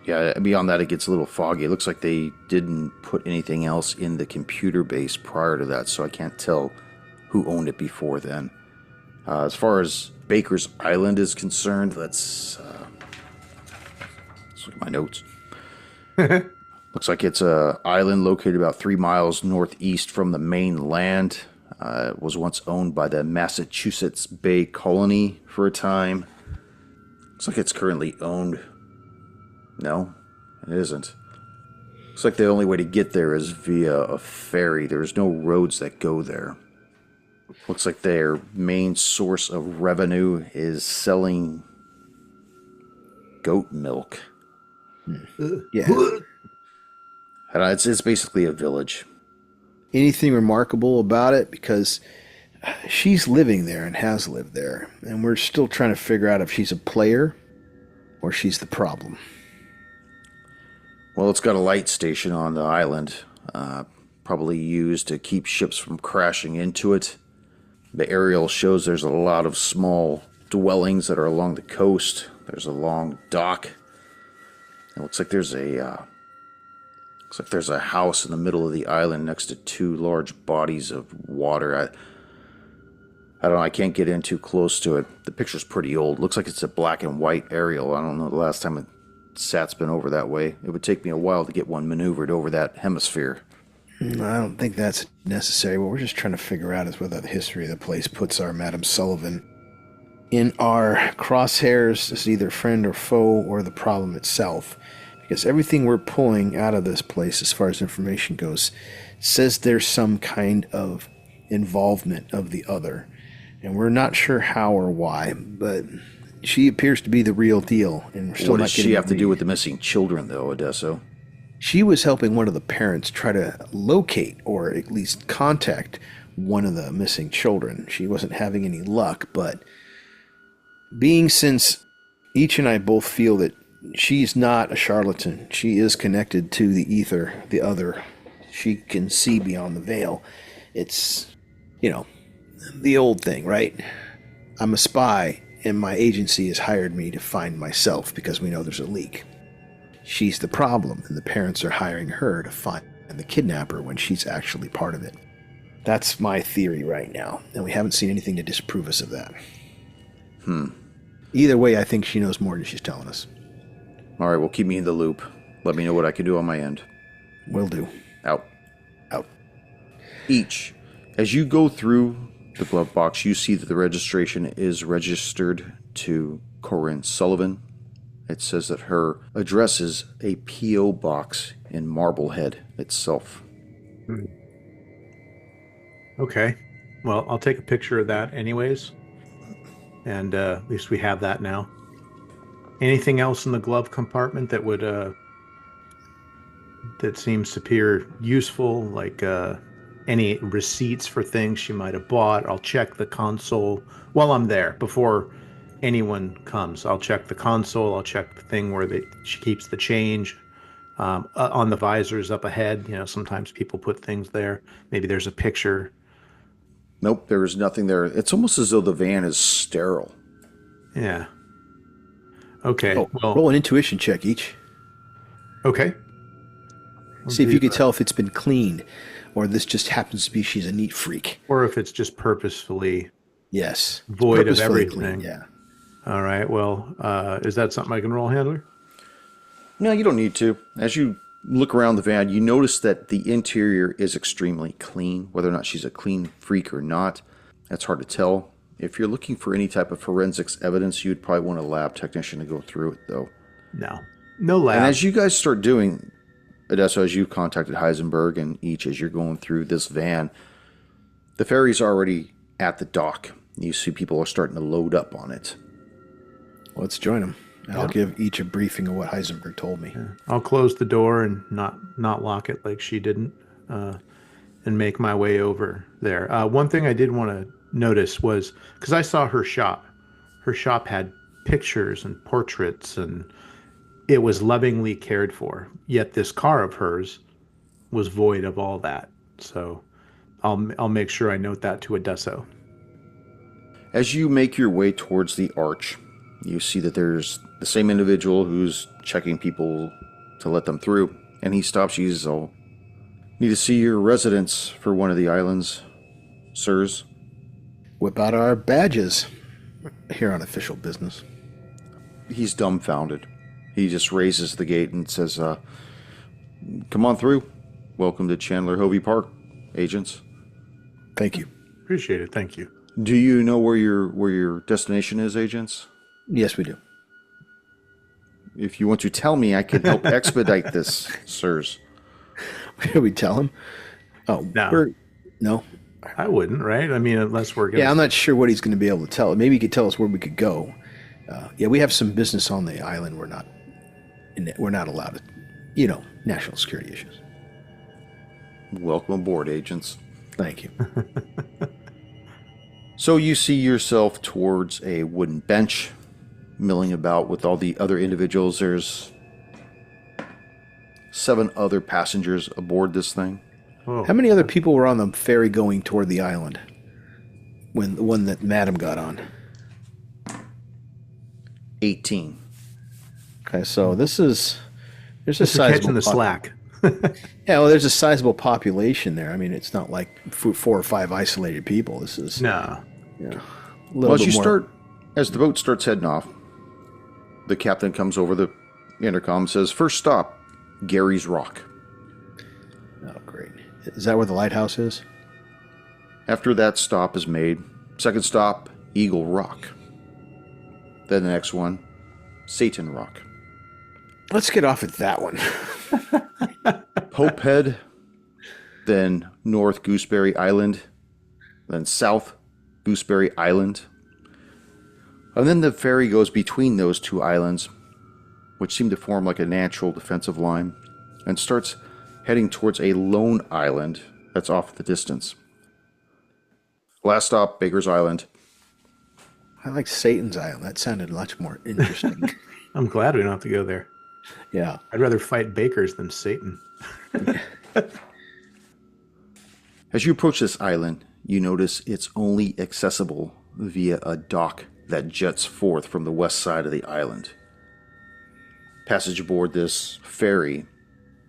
Yeah, beyond that, it gets a little foggy. It looks like they didn't put anything else in the computer base prior to that, so I can't tell who owned it before then. As far as Baker's Island is concerned, let's look at my notes. Looks like it's a island located about 3 miles northeast from the main land. It was once owned by the Massachusetts Bay Colony for a time. Looks like it's currently owned. No, it isn't. Looks like the only way to get there is via a ferry. There's no roads that go there. Looks like their main source of revenue is selling goat milk. Yeah. And it's basically a village. Anything remarkable about it? Because she's living there and has lived there. And we're still trying to figure out if she's a player or she's the problem. Well, it's got a light station on the island, probably used to keep ships from crashing into it. The aerial shows there's a lot of small dwellings that are along the coast. There's a long dock. It looks like there's a house in the middle of the island next to 2 large bodies of water. I don't know. I can't get in too close to it. The picture's pretty old. Looks like it's a black and white aerial. I don't know the last time a sat's been over that way. It would take me a while to get one maneuvered over that hemisphere. I don't think that's necessary. What we're just trying to figure out is whether the history of the place puts our Madame Sullivan in our crosshairs as either friend or foe or the problem itself. Because everything we're pulling out of this place as far as information goes says there's some kind of involvement of the other. And we're not sure how or why, but she appears to be the real deal. And we're still What not does she getting have to the- do with the missing children, though, Odesso? She was helping one of the parents try to locate or at least contact one of the missing children. She wasn't having any luck, but since each and I both feel that she's not a charlatan, she is connected to the ether, the other. She can see beyond the veil. It's, the old thing, right? I'm a spy. and my agency has hired me to find myself because we know there's a leak. She's the problem, and the parents are hiring her to find the kidnapper when she's actually part of it. That's my theory right now, and we haven't seen anything to disprove us of that. Either way, I think she knows more than she's telling us. All right, well, keep me in the loop. Let me know what I can do on my end. Will do. Out. Out. Each. As you go through the glove box, you see that the registration is registered to Corinne Sullivan. It says that her address is a P.O. box in Marblehead itself. Okay. Well, I'll take a picture of that anyways. And at least we have that now. Anything else in the glove compartment that would that seems to appear useful, like any receipts for things she might have bought? I'll check the console while I'm there before anyone comes. I'll check the console. I'll check the thing where she keeps the change. On the visors up ahead, sometimes people put things there. Maybe there's a picture. Nope, there is nothing there. It's almost as though the van is sterile. Yeah. Okay. Oh, well, roll an intuition check each. okay. See if you can tell if it's been cleaned, or this just happens to be she's a neat freak. Or if it's just purposefully Yes. void of Purposefully everything. clean, yeah. All right. Well, is that something I can roll, Handler? No, you don't need to. As you look around the van, you notice that the interior is extremely clean. Whether or not she's a clean freak or not, that's hard to tell. If you're looking for any type of forensics evidence, you'd probably want a lab technician to go through it, though. No lab. And as you guys start doing, Odessa, as you contacted Heisenberg and each as you're going through this van, the ferry's already at the dock. You see people are starting to load up on it. Let's join them. I'll give each a briefing of what Heisenberg told me. I'll close the door and not lock it like she didn't, and make my way over there. One thing I did want to notice was, because I saw her shop. Her shop had pictures and portraits, and it was lovingly cared for. Yet this car of hers was void of all that. So I'll make sure I note that to Adesso. As you make your way towards the arch, you see that there's the same individual who's checking people to let them through. And he stops you. He says, "Oh, need to see your residence for one of the islands, sirs." Whip out our badges here on official business. He's dumbfounded. He just raises the gate and says, "Come on through. Welcome to Chandler Hovey Park, agents." Thank you. Appreciate it. Thank you. Do you know where your destination is, agents? Yes, we do. If you want to tell me, I can help expedite this, sirs. Should we tell him? Oh, No. No? I wouldn't, right? I mean, unless we're going Yeah, I'm not sure what he's going to be able to tell. Maybe he could tell us where we could go. Yeah, we have some business on the island. We're not allowed to, national security issues. Welcome aboard, agents. Thank you. So you see yourself towards a wooden bench, milling about with all the other individuals. There's 7 other passengers aboard this thing. Whoa. How many other people were on the ferry going toward the island when the one that Madam got on? 18. Okay, so there's a Catching sizable the slack. Yeah, well, there's a sizable population there. I mean, it's not like 4 or 5 isolated people. This is No. a Well, little bit more. as the boat starts heading off, the captain comes over the intercom and says, "First stop, Gary's Rock." Oh, great! Is that where the lighthouse is? After that stop is made, second stop, Eagle Rock. Then the next one, Satan Rock. Let's get off at that one. Pope Head, then North Gooseberry Island, then South Gooseberry Island. And then the ferry goes between those 2 islands, which seem to form like a natural defensive line, and starts heading towards a lone island that's off in the distance. Last stop, Baker's Island. I like Satan's Island. That sounded much more interesting. I'm glad we don't have to go there. Yeah. I'd rather fight bakers than Satan. As you approach this island, you notice it's only accessible via a dock that jets forth from the west side of the island. Passage aboard this ferry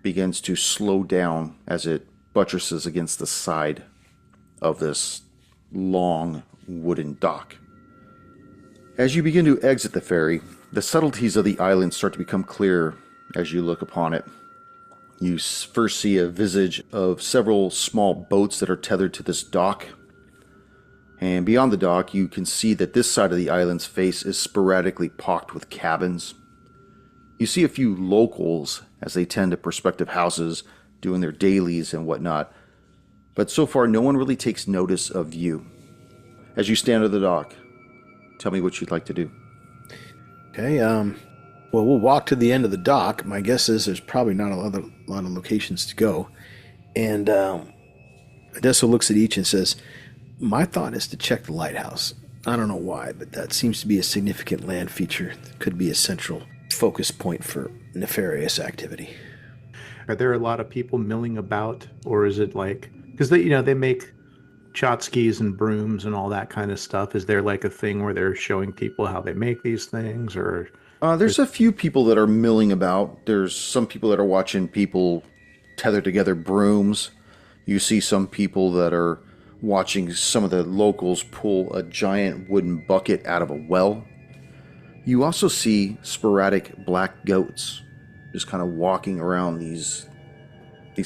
begins to slow down as it buttresses against the side of this long wooden dock. As you begin to exit the ferry, the subtleties of the island start to become clear as you look upon it. You first see a visage of several small boats that are tethered to this dock. And beyond the dock, you can see that this side of the island's face is sporadically pocked with cabins. You see a few locals as they tend to prospective houses, doing their dailies and whatnot. But so far, no one really takes notice of you. As you stand at the dock, tell me what you'd like to do. Okay, well, we'll walk to the end of the dock. My guess is there's probably not a lot of locations to go. And Odessa looks at each and says, my thought is to check the lighthouse. I don't know why, but that seems to be a significant land feature that could be a central focus point for nefarious activity. Are there a lot of people milling about, or is it like, because they make tchotchkes and brooms and all that kind of stuff. Is there like a thing where they're showing people how they make these things, or? There's a few people that are milling about. There's some people that are watching people tether together brooms. You see some people that are watching some of the locals pull a giant wooden bucket out of a well. You also see sporadic black goats just kind of walking around these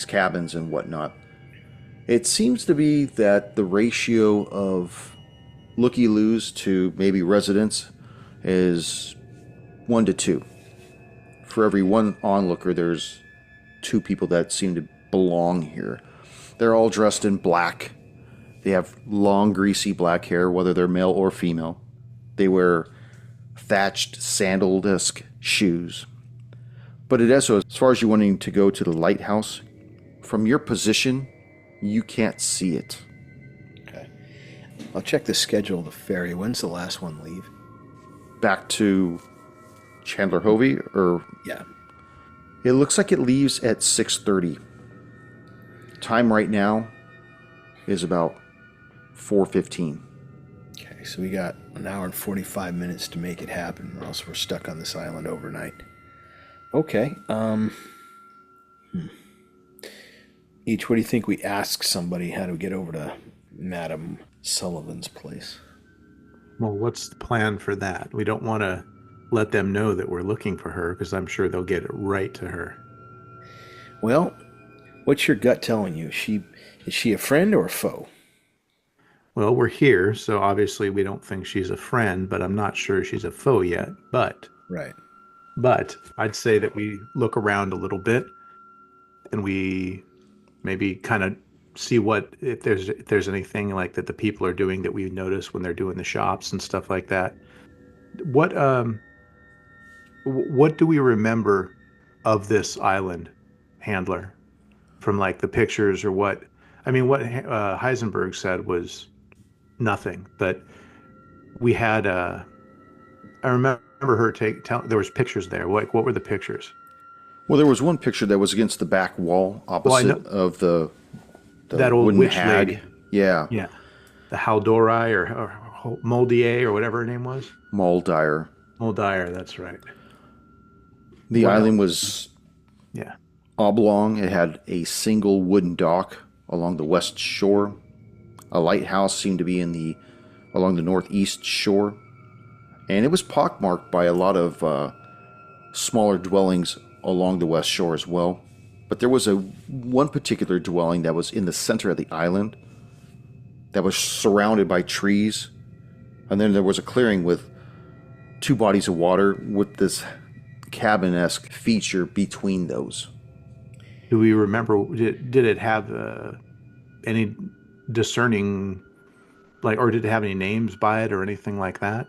cabins and whatnot. It seems to be that the ratio of looky-loos to maybe residents is 1 to 2. For every one onlooker, there's 2 people that seem to belong here. They're all dressed in black. They have long, greasy black hair, whether they're male or female. They wear thatched, sandal-esque shoes. But Odessa, as far as you wanting to go to the lighthouse, from your position, you can't see it. Okay. I'll check the schedule of the ferry. When's the last one leave? Back to Chandler Hovey, or? Yeah. It looks like it leaves at 6:30. Time right now is about 4:15. Okay, so we got an hour and 45 minutes to make it happen, or else we're stuck on this island overnight. Okay, Each, what do you think we ask somebody how to get over to Madame Sullivan's place? Well, what's the plan for that? We don't want to let them know that we're looking for her, because I'm sure they'll get it right to her. Well, what's your gut telling you? Is she a friend or a foe? Well, we're here, so obviously we don't think she's a friend, but I'm not sure she's a foe yet. But I'd say that we look around a little bit, and we maybe kind of see if there's anything like that the people are doing that we notice when they're doing the shops and stuff like that. What do we remember of this island, Handler, from like the pictures or what? I mean, what Heisenberg said was nothing, but we had I remember her there was pictures there. What were the pictures? Well, there was one picture that was against the back wall opposite of the that old wooden witch hag. lady. Yeah. The Haldori or Moldier or whatever her name was. Moldier, that's right. The island was Yeah. oblong. It had a single wooden dock along the west shore. A lighthouse seemed to be along the northeast shore. And it was pockmarked by a lot of smaller dwellings along the west shore as well. But there was one particular dwelling that was in the center of the island that was surrounded by trees. And then there was a clearing with 2 bodies of water with this cabin-esque feature between those. Do we remember, did it have any discerning, like, or did it have any names by it or anything like that?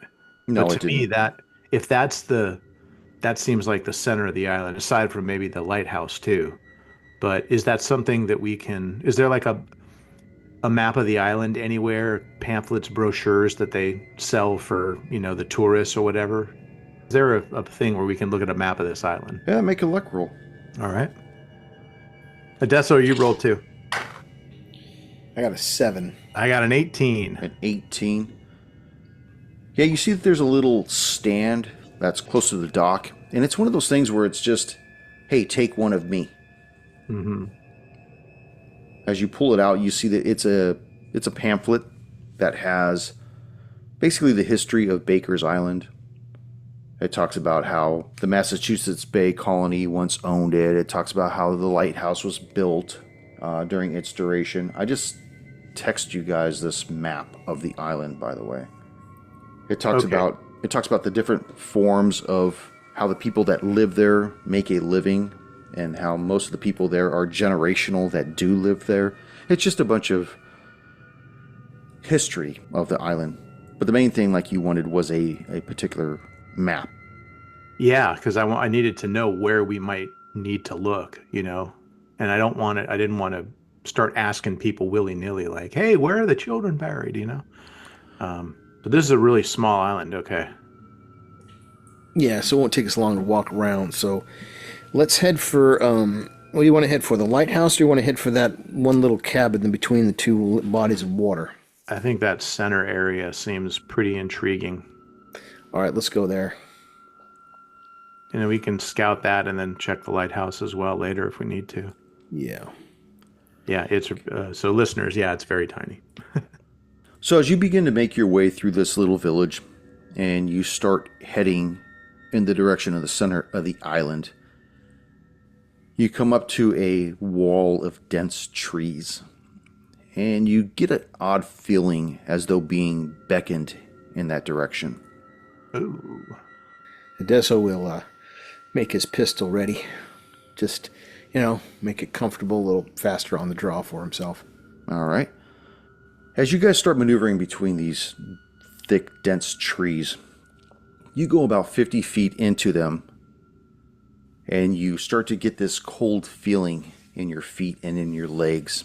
No, but it to didn't. me, if that seems like the center of the island, aside from maybe the lighthouse too. But is that something that is there like a map of the island anywhere, pamphlets, brochures that they sell for, the tourists or whatever? Is there a thing where we can look at a map of this island? Yeah, make a luck roll. All right. Adesso, you rolled 2. I got a 7. I got an 18. An 18. Yeah, you see that there's a little stand that's close to the dock, and it's one of those things where it's just, hey, take one of me. Mm-hmm. As you pull it out, you see that it's a pamphlet that has basically the history of Baker's Island. It talks about how the Massachusetts Bay Colony once owned it. It talks about how the lighthouse was built during its duration. I just text you guys this map of the island, by the way. It talks about the different forms of how the people that live there make a living, and how most of the people there are generational that do live there. It's just a bunch of history of the island. But the main thing, like you wanted, was a particular map. Yeah, because I needed to know where we might need to look, and I didn't want to start asking people willy-nilly, like, hey, where are the children buried? But this is a really small island. Okay. Yeah, so it won't take us long to walk around. So let's head for, what do you want to head for? The lighthouse, or do you want to head for that one little cabin in between the two bodies of water? I think that center area seems pretty intriguing. All right, let's go there. And we can scout that and then check the lighthouse as well later if we need to. Yeah. Yeah, it's so listeners, yeah, it's very tiny. So as you begin to make your way through this little village, and you start heading in the direction of the center of the island, you come up to a wall of dense trees, and you get an odd feeling as though being beckoned in that direction. Ooh. Adesso will make his pistol ready. Just, make it comfortable, a little faster on the draw for himself. All right. As you guys start maneuvering between these thick, dense trees, you go about 50 feet into them, and you start to get this cold feeling in your feet and in your legs,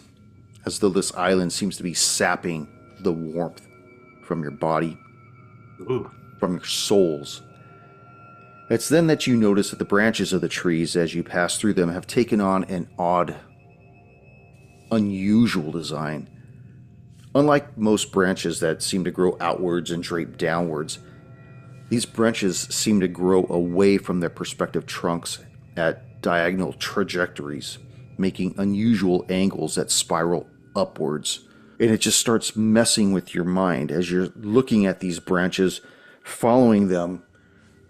as though this island seems to be sapping the warmth from your body, from your souls. It's then that you notice that the branches of the trees, as you pass through them, have taken on an odd, unusual design. Unlike most branches that seem to grow outwards and drape downwards, these branches seem to grow away from their respective trunks at diagonal trajectories, making unusual angles that spiral upwards. And it just starts messing with your mind as you're looking at these branches, following them,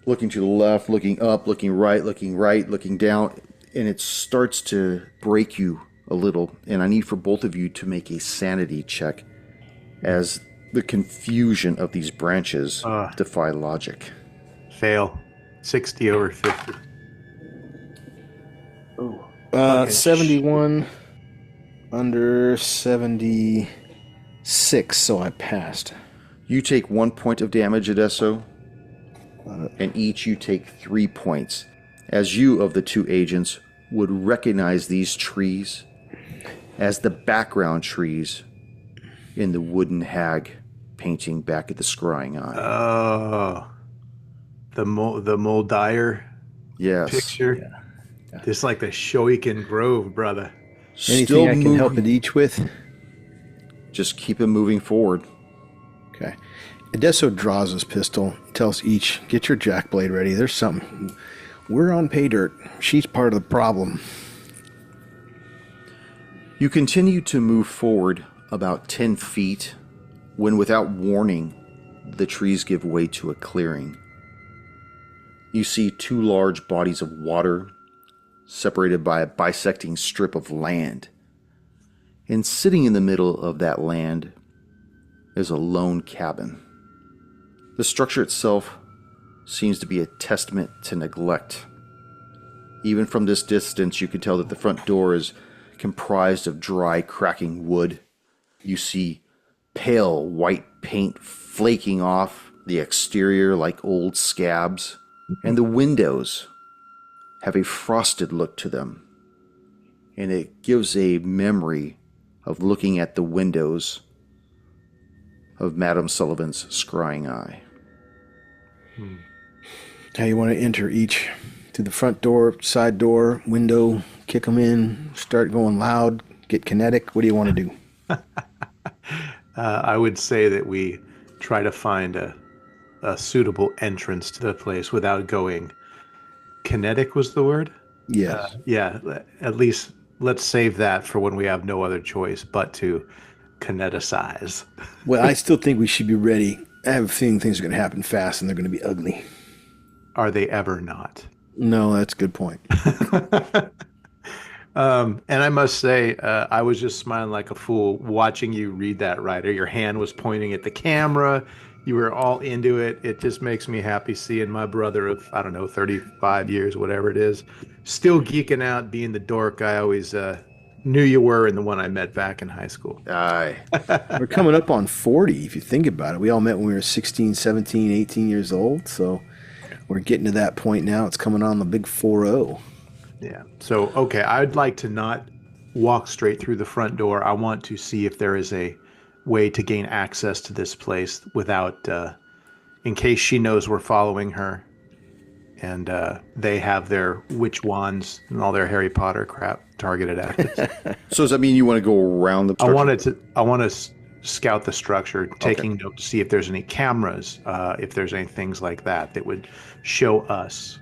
looking to the left, looking up, looking right, looking down, and it starts to break you a little. And I need for both of you to make a sanity check, as the confusion of these branches defy logic. Fail. 60 over 50. 71 under 76, so I passed. You take 1 point of damage, Adesso, and each you take 3 points, as you of the two agents would recognize these trees as the background trees in the wooden hag painting back at the Scrying Eye. Oh, the Moldier Yes. picture. Yeah. Just like the Shoiken Grove, brother. Anything I can help it each with? Just keep it moving forward. Okay. Adesso draws his pistol, tells each, get your jack blade ready. There's something. We're on pay dirt. She's part of the problem. You continue to move forward about 10 feet when, without warning, the trees give way to a clearing. You see two large bodies of water separated by a bisecting strip of land. And sitting in the middle of that land is a lone cabin. The structure itself seems to be a testament to neglect. Even from this distance, you can tell that the front door is comprised of dry, cracking wood. You see pale white paint flaking off the exterior like old scabs, and the windows have a frosted look to them. And it gives a memory of looking at the windows of Madame Sullivan's Scrying Eye. How you want to enter each? Through the front door, side door, window, kick them in, start going loud, get kinetic? What do you want to do? I would say that we try to find a suitable entrance to the place without going kinetic was the word? Yes. Yeah, at least let's save that for when we have no other choice but to kineticize. Well, I still think we should be ready. I have a feeling things are going to happen fast and they're going to be ugly. Are they ever not? No, that's a good point. And I must say, I was just smiling like a fool watching you read that, Ryder. Your hand was pointing at the camera. You were all into it. It just makes me happy seeing my brother of, I don't know, 35 years, whatever it is, still geeking out, being the dork I always knew you were and the one I met back in high school. Aye. We're coming up on 40, if you think about it. We all met when we were 16, 17, 18 years old. So we're getting to that point now. It's coming on the big 4-0. Yeah. So, okay, I'd like to not walk straight through the front door. I want to see if there is a way to gain access to this place without, in case she knows we're following her and they have their witch wands and all their Harry Potter crap targeted at us. So does that mean you want to go around the structure? I want to scout the structure, taking note to see if there's any cameras, if there's any things like that that would show us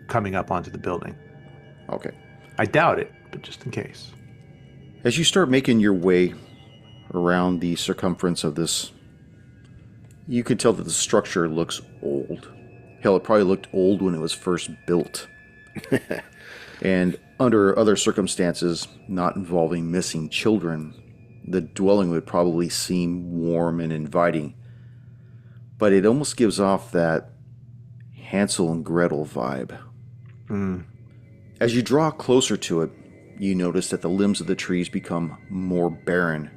coming up onto the building. Okay. I doubt it, but just in case. As you start making your way around the circumference of this, you can tell that the structure looks old. Hell, it probably looked old when it was first built. And under other circumstances, not involving missing children, the dwelling would probably seem warm and inviting. But it almost gives off that Hansel and Gretel vibe. As you draw closer to it, you notice that the limbs of the trees become more barren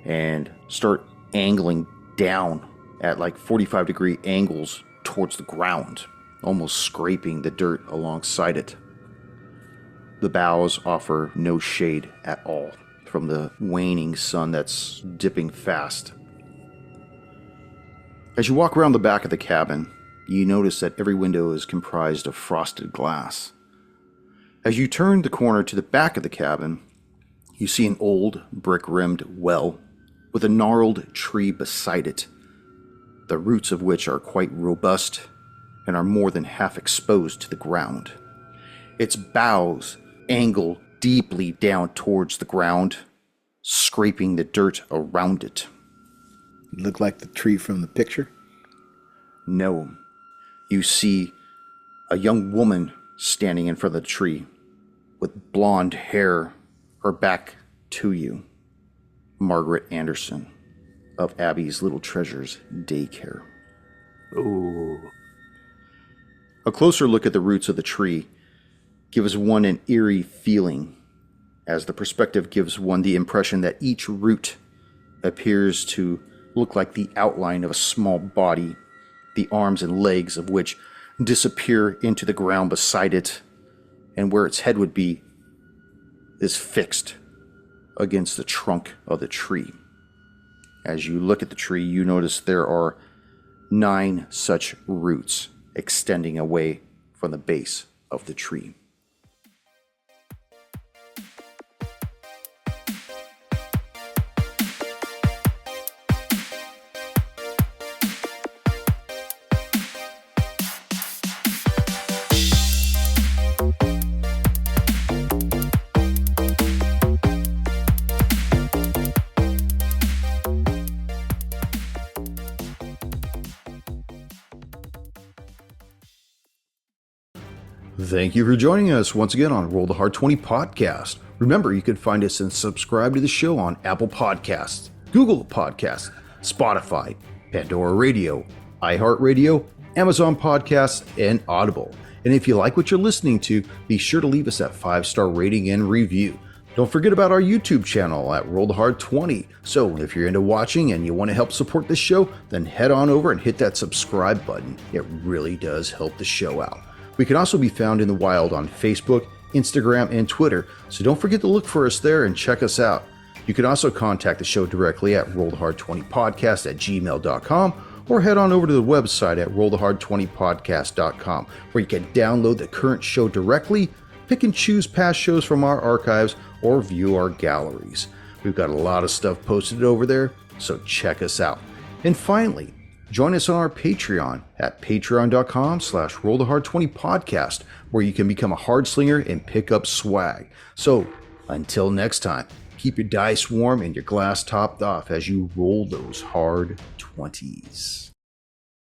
and start angling down at like 45-degree angles towards the ground, almost scraping the dirt alongside it. The boughs offer no shade at all from the waning sun that's dipping fast. As you walk around the back of the cabin, you notice that every window is comprised of frosted glass. As you turn the corner to the back of the cabin, you see an old brick-rimmed well with a gnarled tree beside it, the roots of which are quite robust and are more than half exposed to the ground. Its boughs angle deeply down towards the ground, scraping the dirt around it. Look like the tree from the picture? No. You see a young woman standing in front of the tree with blonde hair, her back to you. Margaret Anderson of Abby's Little Treasures Daycare. Ooh. A closer look at the roots of the tree gives one an eerie feeling, as the perspective gives one the impression that each root appears to look like the outline of a small body, the arms and legs of which disappear into the ground beside it, and where its head would be is fixed against the trunk of the tree. As you look at the tree, you notice there are 9 such roots extending away from the base of the tree. Thank you for joining us once again on Roll the Hard 20 podcast. Remember, you can find us and subscribe to the show on Apple Podcasts, Google Podcasts, Spotify, Pandora Radio, iHeart Radio, Amazon Podcasts, and Audible. And if you like what you're listening to, be sure to leave us that 5-star rating and review. Don't forget about our YouTube channel at Roll the Hard 20. So if you're into watching and you want to help support the show, then head on over and hit that subscribe button. It really does help the show out. We can also be found in the wild on Facebook, Instagram, and Twitter, so don't forget to look for us there and check us out. You can also contact the show directly at rollthehard20podcast@gmail.com or head on over to the website at rollthehard20podcast.com, where you can download the current show directly, pick and choose past shows from our archives, or view our galleries. We've got a lot of stuff posted over there, so check us out. And finally, Join us on our Patreon at patreon.com/rollthehard20podcast, where you can become a hard slinger and pick up swag. So, until next time, keep your dice warm and your glass topped off as you roll those hard 20s.